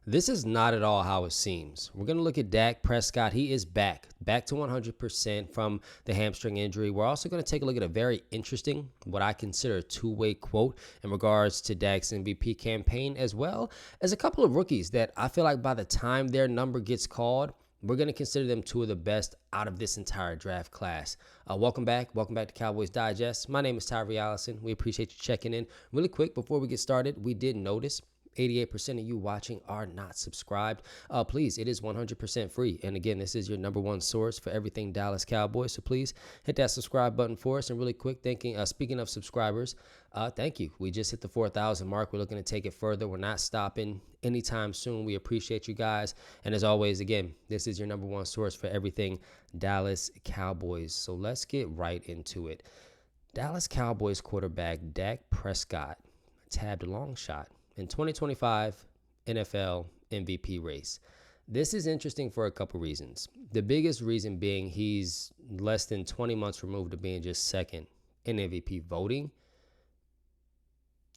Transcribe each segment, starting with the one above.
This is not at all how it seems. We're going to look at Dak Prescott. He is back to 100% from the hamstring injury. We're also going to take a look at a very interesting, what I consider a two-way quote in regards to Dak's MVP campaign, as well as a couple of rookies that I feel like by the time their number gets called, we're going to consider them two of the best out of this entire draft class. Welcome back to Cowboys Digest. My name is Tyree Allison. We appreciate you checking in. Really quick, before we get started, we did notice 88% of you watching are not subscribed. Please, it is 100% free. And again, this is your number one source for everything Dallas Cowboys. So please hit that subscribe button for us. And really quick, speaking of subscribers, thank you. We just hit the 4,000 mark. We're looking to take it further. We're not stopping anytime soon. We appreciate you guys. And as always, again, this is your number one source for everything Dallas Cowboys. So let's get right into it. Dallas Cowboys quarterback Dak Prescott tabbed a long shot in 2025 NFL MVP race. This is interesting for a couple reasons. The biggest reason being he's less than 20 months removed of being just second in MVP voting.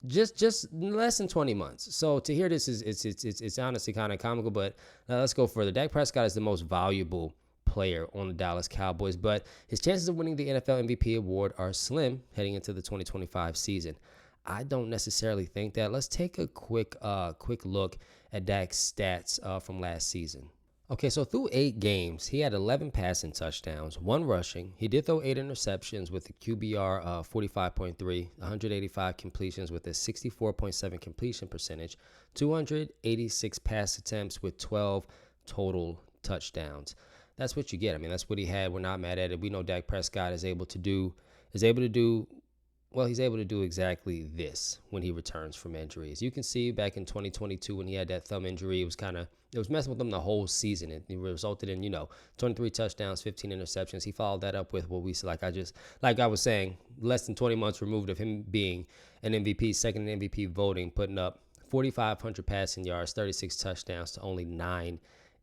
Just less than 20 months. So to hear this it's honestly kind of comical, but let's go further. Dak Prescott is the most valuable player on the Dallas Cowboys, but his chances of winning the NFL MVP award are slim heading into the 2025 season. I don't necessarily think that. Let's take a quick look at Dak's stats from last season. Okay, so through 8 games, he had 11 passing touchdowns, 1 rushing. He did throw 8 interceptions with a QBR 45.3, 185 completions with a 64.7 completion percentage, 286 pass attempts with 12 total touchdowns. That's what you get. I mean, that's what he had. We're not mad at it. We know Dak Prescott is able to do he's able to do exactly this when he returns from injury. As you can see, back in 2022 when he had that thumb injury, it was messing with him the whole season. It resulted in, 23 touchdowns, 15 interceptions. He followed that up with what we like I was saying, less than 20 months removed of him being an MVP, second in MVP voting, putting up 4,500 passing yards, 36 touchdowns to only 9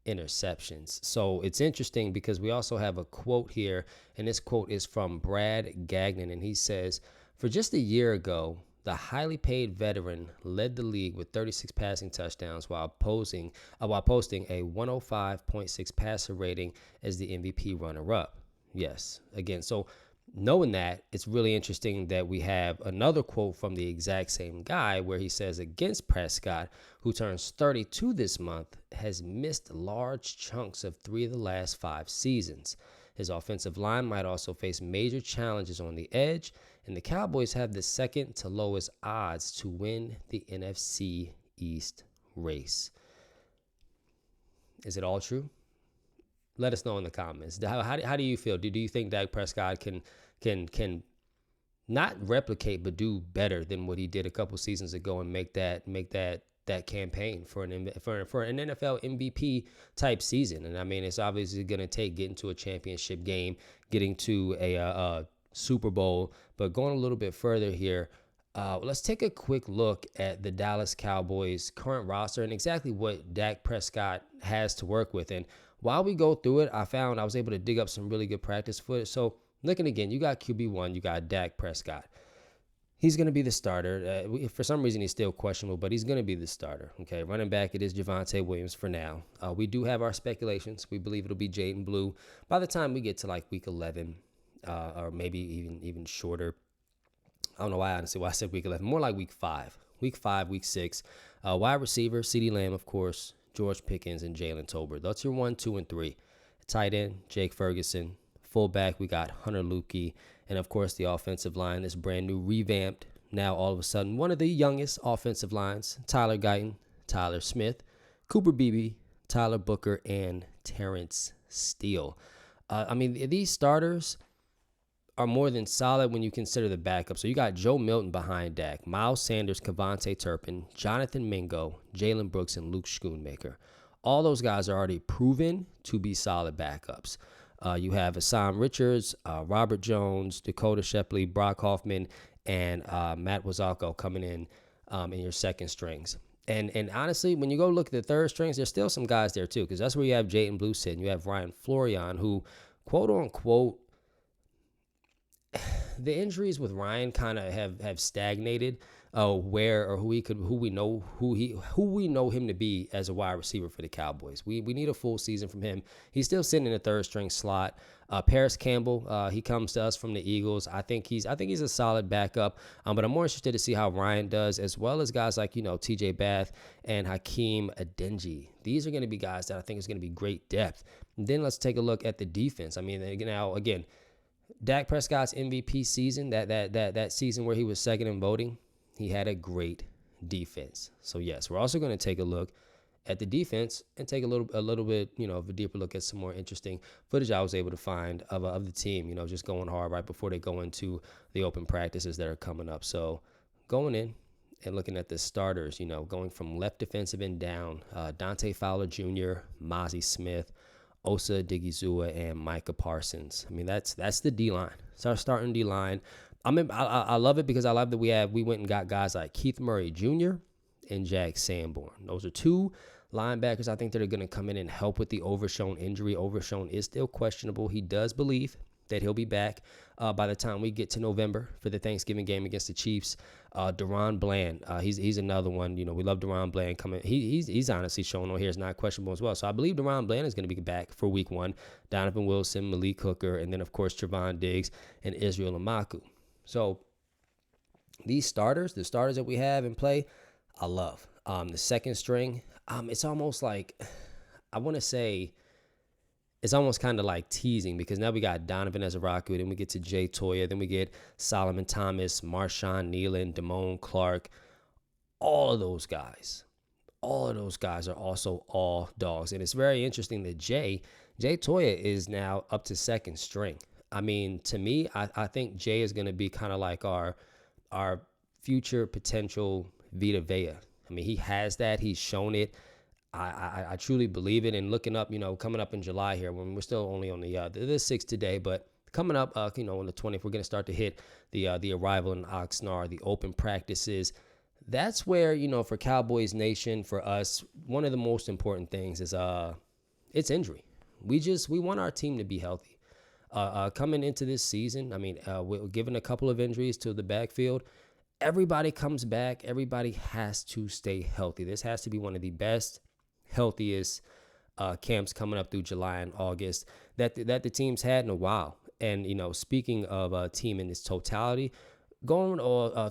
interceptions. So it's interesting because we also have a quote here, and this quote is from Brad Gagnon, and he says, "For just a year ago, the highly paid veteran led the league with 36 passing touchdowns while posting a 105.6 passer rating as the MVP runner-up." Yes, again, so knowing that, it's really interesting that we have another quote from the exact same guy where he says, against Prescott, who turns 32 this month, has missed large chunks of 3 of the last 5 seasons. His offensive line might also face major challenges on the edge, and the Cowboys have the second to lowest odds to win the NFC East race. Is it all true? Let us know in the comments. How do you feel? Do you think Dak Prescott can not replicate but do better than what he did a couple seasons ago and make that campaign for an NFL MVP type season? And I mean, it's obviously going to take getting to a championship game, getting to a Super Bowl. But going a little bit further here, let's take a quick look at the Dallas Cowboys current roster and exactly what Dak Prescott has to work with. And while we go through it, I was able to dig up some really good practice footage. So looking again, you got QB1, you got Dak Prescott. He's going to be the starter. For some reason, he's still questionable, but he's going to be the starter. Okay, running back, it is Javonte Williams for now. We do have our speculations. We believe it'll be Jaden Blue by the time we get to like week 11, or maybe even shorter. I don't know why I said week 11. More like week 5. Week 5, week 6. Wide receiver, CeeDee Lamb, of course, George Pickens, and Jalen Tolbert. That's your 1, 2, and 3. Tight end, Jake Ferguson. Fullback, we got Hunter Lukey. And, of course, the offensive line is brand new, revamped. Now, all of a sudden, one of the youngest offensive lines, Tyler Guyton, Tyler Smith, Cooper Beebe, Tyler Booker, and Terrence Steele. I mean, these starters are more than solid when you consider the backup. So you got Joe Milton behind Dak, Miles Sanders, Kevontae Turpin, Jonathan Mingo, Jalen Brooks, and Luke Schoonmaker. All those guys are already proven to be solid backups. You have Hassan Richards, Robert Jones, Dakota Shepley, Brock Hoffman, and Matt Wazalko coming in your second strings. And honestly, when you go look at the third strings, there's still some guys there too, because that's where you have Jayden Blue sitting. You have Ryan Florian, who, quote unquote, the injuries with Ryan kind of have stagnated. where or who we know him to be as a wide receiver for the Cowboys. We need a full season from him. He's still sitting in the third string slot. Paris Campbell, he comes to us from the Eagles. I think he's a solid backup. But I'm more interested to see how Ryan does, as well as guys like T.J. Bath and Hakeem Adeniji. These are going to be guys that I think is going to be great depth. And then let's take a look at the defense. I mean, now again, Dak Prescott's MVP season, that season where he was second in voting, he had a great defense. So yes, we're also going to take a look at the defense and take a little bit, of a deeper look at some more interesting footage I was able to find of the team, just going hard right before they go into the open practices that are coming up. So going in and looking at the starters, going from left defensive end down, Dante Fowler Jr., Mozzie Smith, Osa Digizua, and Micah Parsons. I mean, that's the D-line. It's our starting D-line. I love it because I love that we went and got guys like Keith Murray Jr. and Jack Sanborn. Those are two linebackers I think that are going to come in and help with the Overshown injury. Overshown is still questionable. He does believe that he'll be back by the time we get to November for the Thanksgiving game against the Chiefs. Deron Bland, he's another one. We love Deron Bland coming. He's honestly shown on here is not questionable as well. So I believe Deron Bland is going to be back for Week 1. Donovan Wilson, Malik Hooker, and then of course Trevon Diggs and Israel Amaku. So these starters, the starters that we have in play, I love. The second string, it's almost like, I want to say, it's almost kind of like teasing because now we got Donovan Ezeraku, then we get to Jay Toya, then we get Solomon Thomas, Marshawn Nealon, Damone Clark. All of those guys are also all dogs. And it's very interesting that Jay Toya is now up to second string. I mean, to me, I think Jay is going to be kind of like our future potential Vita Vea. I mean, he has that. He's shown it. I truly believe it. And looking up, coming up in July here, when we're still only on the 6th today, but coming up, on the 20th, we're going to start to hit the arrival in Oxnard, the open practices. That's where, for Cowboys Nation, for us, one of the most important things is it's injury. We want our team to be healthy. Coming into this season, I mean, we're given a couple of injuries to the backfield. Everybody comes back. Everybody has to stay healthy. This has to be one of the best, healthiest camps coming up through July and August that the team's had in a while. And, speaking of a team in its totality, going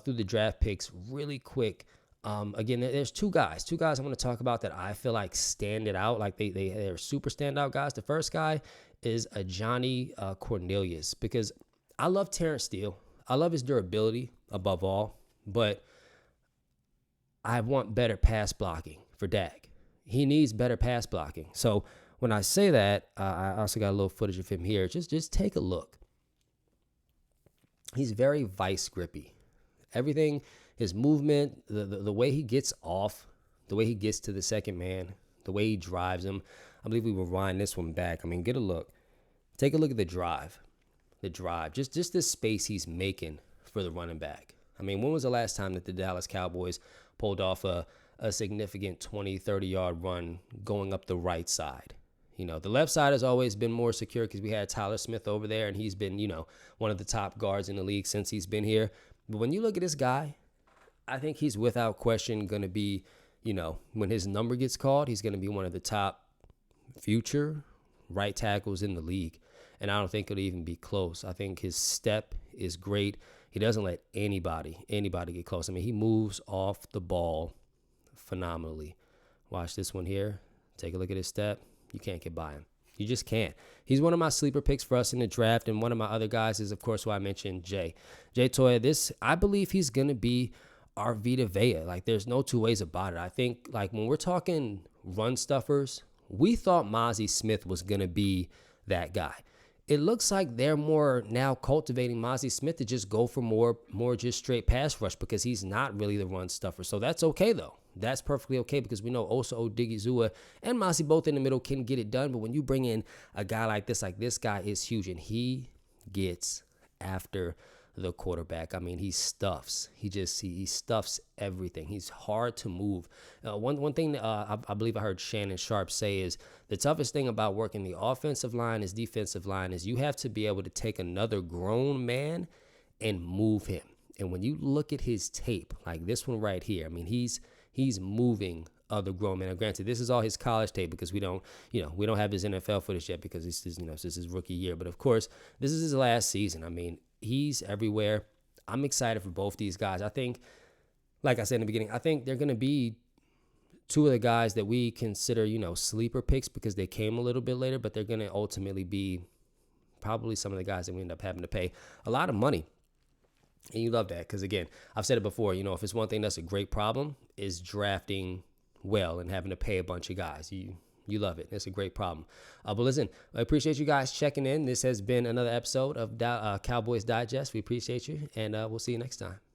through the draft picks really quick. Again, there's two guys I want to talk about that I feel like stand it out. Like they're super standout guys. The first guy is a Johnny Cornelius, because I love Terrence Steele. I love his durability above all, but I want better pass blocking for Dak. He needs better pass blocking. So when I say that, I also got a little footage of him here. Just take a look. He's very vice grippy. Everything, his movement, the way he gets off, the way he gets to the second man, the way he drives him. I believe we will rewind this one back. I mean, get a look. Take a look at the drive. Just the space he's making for the running back. I mean, when was the last time that the Dallas Cowboys pulled off a significant 20, 30-yard run going up the right side? The left side has always been more secure because we had Tyler Smith over there, and he's been, one of the top guards in the league since he's been here. But when you look at this guy, I think he's without question going to be, when his number gets called, he's going to be one of the top future right tackles in the league. And I don't think it'll even be close. I think his step is great. He doesn't let anybody get close. I mean, he moves off the ball phenomenally. Watch this one here. Take a look at his step. You can't get by him. You just can't. He's one of my sleeper picks for us in the draft. And one of my other guys is, of course, who I mentioned, Jay Toya. I believe he's going to be our Vita Vea. Like, there's no two ways about it. I think, like, when we're talking run stuffers, we thought Mozzie Smith was going to be that guy. It looks like they're more now cultivating Mozzie Smith to just go for more just straight pass rush, because he's not really the run stuffer. So that's okay, though. That's perfectly okay, because we know Osa Odigizua and Mozzie both in the middle can get it done. But when you bring in a guy like this guy is huge, and he gets after the quarterback. I mean, he stuffs. He stuffs everything. He's hard to move. One thing I believe I heard Shannon Sharp say is the toughest thing about working the offensive line is defensive line is you have to be able to take another grown man and move him. And when you look at his tape, like this one right here, I mean, he's moving other grown men. Now, granted, this is all his college tape because we don't have his NFL footage yet because this is his rookie year. But of course, this is his last season. I mean, he's everywhere. I'm excited for both these guys. I think, like I said in the beginning, I think they're going to be two of the guys that we consider, sleeper picks because they came a little bit later, but they're going to ultimately be probably some of the guys that we end up having to pay a lot of money. And you love that because, again, I've said it before, if it's one thing that's a great problem is drafting well and having to pay a bunch of guys. You love it. It's a great problem. But listen, I appreciate you guys checking in. This has been another episode of Cowboys Digest. We appreciate you, and we'll see you next time.